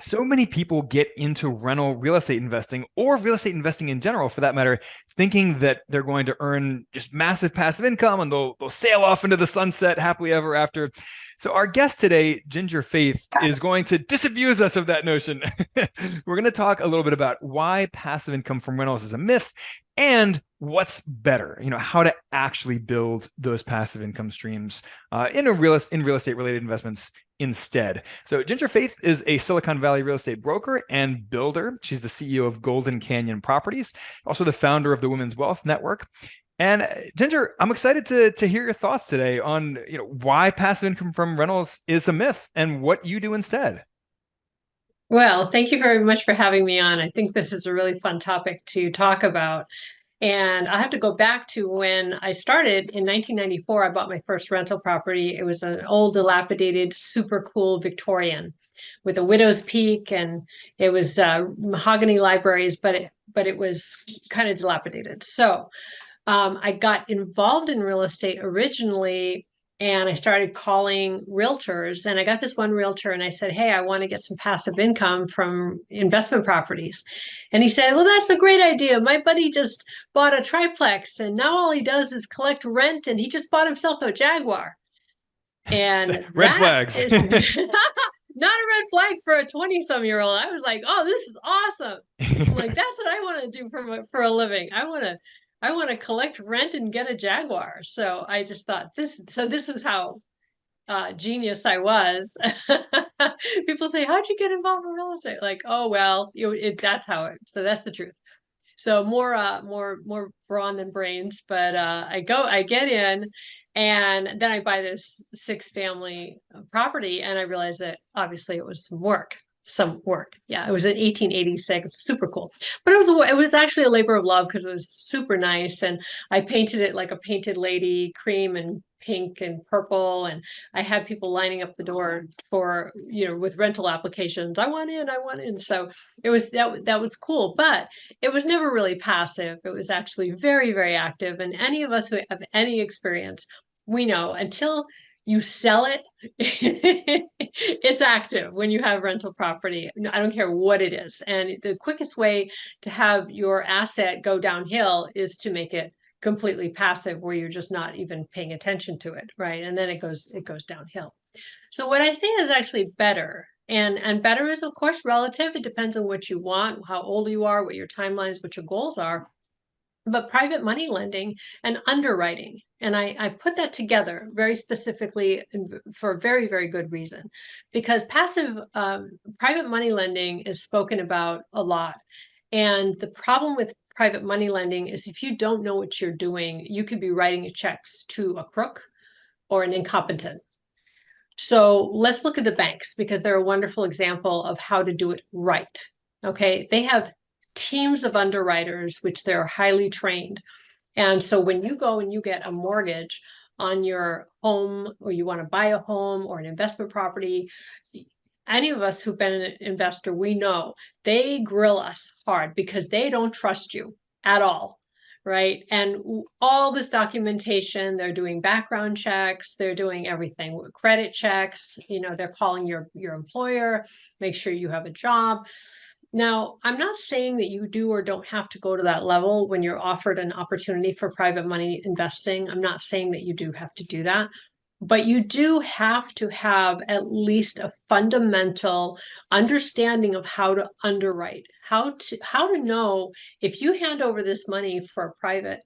so many people get into rental real estate investing or real estate investing in general, for that matter, thinking that they're going to earn just massive passive income and they'll sail off into the sunset happily ever after. So our guest today, Ginger Faith, is going to disabuse us of that notion. We're going to talk a little bit about why passive income from rentals is a myth and what's better, how to actually build those passive income streams in real estate related investments instead. So Ginger Faith is a Silicon Valley real estate broker and builder. She's the CEO of Golden Canyon Properties, also the founder of the Women's Wealth Network. And Ginger, I'm excited to hear your thoughts today on why passive income from rentals is a myth and what you do instead. Well, thank you very much for having me on. I think this is a really fun topic to talk about. And I have to go back to when I started in 1994. I bought my first rental property. It was an old, dilapidated, super cool Victorian with a widow's peak, and it was mahogany libraries, but it was kind of dilapidated. So I got involved in real estate originally, and I started calling realtors. And I got this one realtor and I said, "Hey, I want to get some passive income from investment properties." And he said, "Well, that's a great idea. My buddy just bought a triplex and now all he does is collect rent, and he just bought himself a Jaguar." And Red that flags. is not a red flag for a 20-some-year-old. I was like, "Oh, this is awesome." I'm like, that's what I want to do for a living. I want to collect rent and get a Jaguar. So I just thought this is how genius I was. People say, "How'd you get involved in real estate?" Like, "Oh, well, that's how it, so that's the truth." So more brawn than brains, but I get in, and then I buy this six family property, and I realize that obviously it was some work. Yeah, it was in 1886, super cool. But it was actually a labor of love because it was super nice, and I painted it like a painted lady, cream and pink and purple, and I had people lining up the door for, with rental applications. I want in, I want in. So that was cool, but it was never really passive. It was actually very, very active. And any of us who have any experience, we know until you sell it, it's active when you have rental property. I don't care what it is. And the quickest way to have your asset go downhill is to make it completely passive, where you're just not even paying attention to it, right? And then it goes downhill. So what I say is actually better. And better is of course relative. It depends on what you want, how old you are, what your timelines, what your goals are. But private money lending and underwriting, and I put that together very specifically for a very, very good reason, because passive private money lending is spoken about a lot. And the problem with private money lending is if you don't know what you're doing, you could be writing checks to a crook or an incompetent. So let's look at the banks because they're a wonderful example of how to do it right. Okay. They have teams of underwriters, which they're highly trained. And so when you go and you get a mortgage on your home, or you want to buy a home or an investment property, any of us who've been an investor, we know they grill us hard because they don't trust you at all. Right. And all this documentation, they're doing background checks, they're doing everything, credit checks, they're calling your employer, make sure you have a job. Now, I'm not saying that you do or don't have to go to that level when you're offered an opportunity for private money investing. I'm not saying that you do have to do that, but you do have to have at least a fundamental understanding of how to underwrite, how to know if you hand over this money for a private,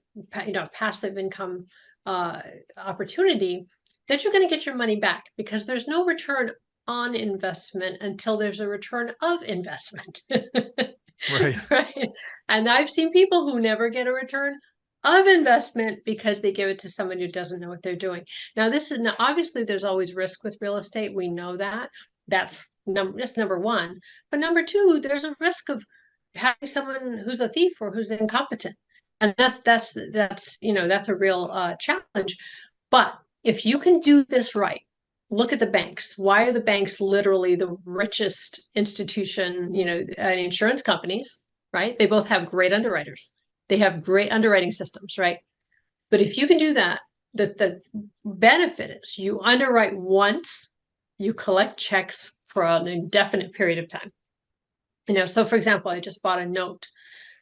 passive income uh, opportunity, that you're going to get your money back, because there's no return on investment until there's a return of investment. Right. Right. And I've seen people who never get a return of investment because they give it to someone who doesn't know what they're doing. Now, this is obviously there's always risk with real estate. We know that. That's number one. But number two, there's a risk of having someone who's a thief or who's incompetent. And that's a real challenge. But if you can do this right, look at the banks. Why are the banks literally the richest institution, and insurance companies, right? They both have great underwriters. They have great underwriting systems, right? But if you can do that, the benefit is you underwrite once you collect checks for an indefinite period of time. So for example, I just bought a note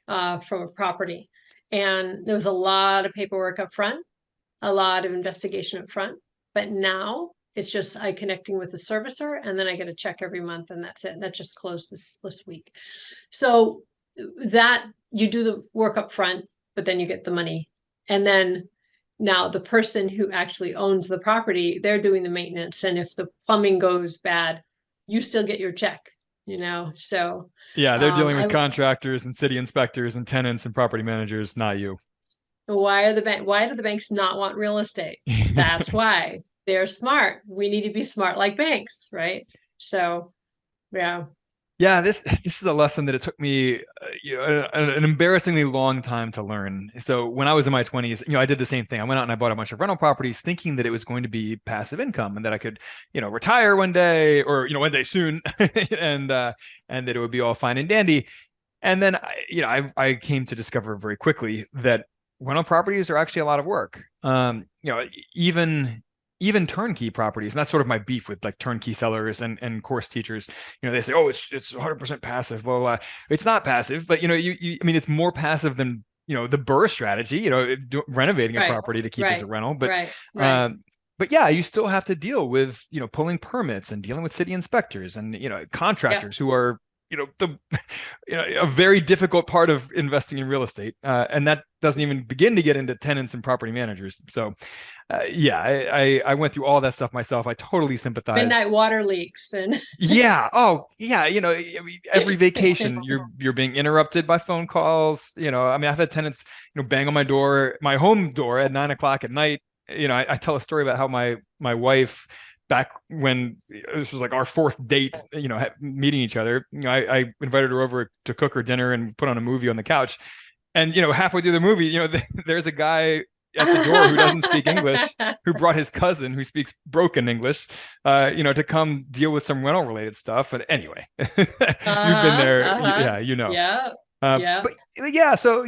from a property, and there was a lot of paperwork up front, a lot of investigation up front. But now it's just I connecting with the servicer, and then I get a check every month, and that's it. That just closed this week. So that you do the work up front, but then you get the money. And then now the person who actually owns the property, they're doing the maintenance. And if the plumbing goes bad, you still get your check, So Yeah, they're dealing with I contractors and city inspectors and tenants and property managers, not you. why do the banks not want real estate? That's why. They're smart. We need to be smart like banks, right? So yeah. Yeah, this is a lesson that it took me an embarrassingly long time to learn. So when I was in my 20s, I did the same thing. I went out and I bought a bunch of rental properties thinking that it was going to be passive income and that I could, retire one day or, one day soon and that it would be all fine and dandy. And then I came to discover very quickly that rental properties are actually a lot of work. Even turnkey properties, and that's sort of my beef with like turnkey sellers and course teachers. They say, oh, it's 100% passive. Well, it's not passive, but I mean, it's more passive than the BRRRR strategy. Renovating a Right. property to keep as a Right. rental, but Right. but yeah, you still have to deal with pulling permits and dealing with city inspectors and Yeah. contractors who are the a very difficult part of investing in real estate, and that doesn't even begin to get into tenants and property managers. So yeah, I went through all that stuff myself. I totally sympathize. Midnight water leaks and Yeah. Oh, yeah. I mean, every vacation you're being interrupted by phone calls. I mean, I've had tenants, bang on my home door at 9 o'clock at night. I tell a story about how my wife, back when this was like our fourth date, meeting each other, I invited her over to cook her dinner and put on a movie on the couch. And halfway through the movie, there's a guy at the door who doesn't speak English, who brought his cousin who speaks broken English, to come deal with some rental related stuff. But anyway, you've been there, yeah, Yeah. Yeah. But yeah, so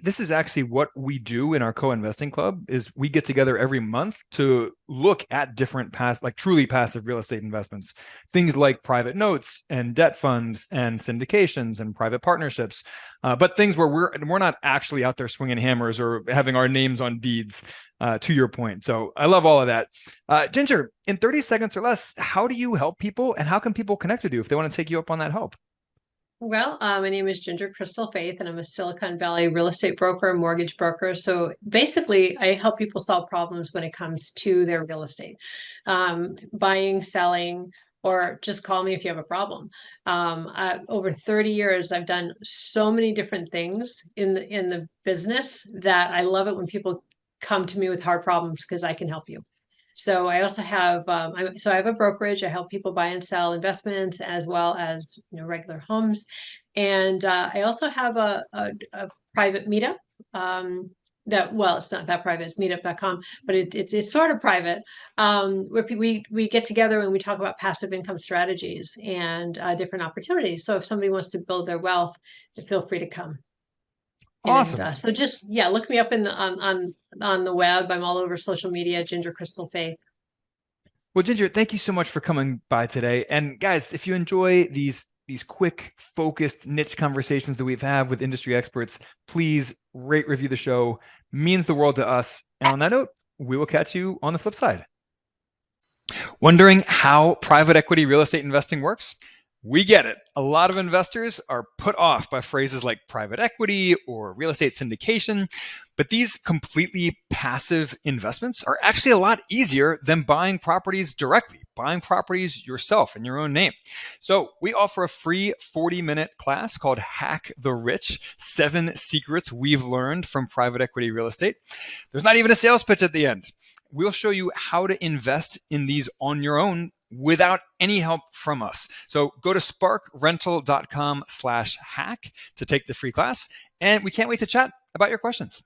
this is actually what we do in our co-investing club is we get together every month to look at different like truly passive real estate investments, things like private notes and debt funds and syndications and private partnerships, but things where we're not actually out there swinging hammers or having our names on deeds. To your point, so I love all of that. Ginger, in 30 seconds or less, how do you help people, and how can people connect with you if they want to take you up on that help? Well, my name is Ginger Crystal Faith, and I'm a Silicon Valley real estate broker, mortgage broker. So basically, I help people solve problems when it comes to their real estate, buying, selling, or just call me if you have a problem. Over 30 years, I've done so many different things in the business that I love it when people come to me with hard problems because I can help you. So I also have I have a brokerage. I help people buy and sell investments as well as regular homes, and I also have a private meetup. It's not that private. It's meetup.com, but it's sort of private, where we get together and we talk about passive income strategies and different opportunities. So if somebody wants to build their wealth, feel free to come. And Awesome. so just look me up on the web. I'm all over social media, Ginger Crystal Faith. Well, Ginger, thank you so much for coming by today. And guys, if you enjoy these quick, focused, niche conversations that we've had with industry experts, please rate, review the show. Means the world to us. And on that note, we will catch you on the flip side. Wondering how private equity real estate investing works? We get it. A lot of investors are put off by phrases like private equity or real estate syndication, but these completely passive investments are actually a lot easier than buying properties directly, buying properties yourself in your own name. So we offer a free 40-minute class called Hack the Rich, 7 Secrets We've Learned from Private Equity Real Estate. There's not even a sales pitch at the end. We'll show you how to invest in these on your own without any help from us. So go to sparkrental.com/hack to take the free class. And we can't wait to chat about your questions.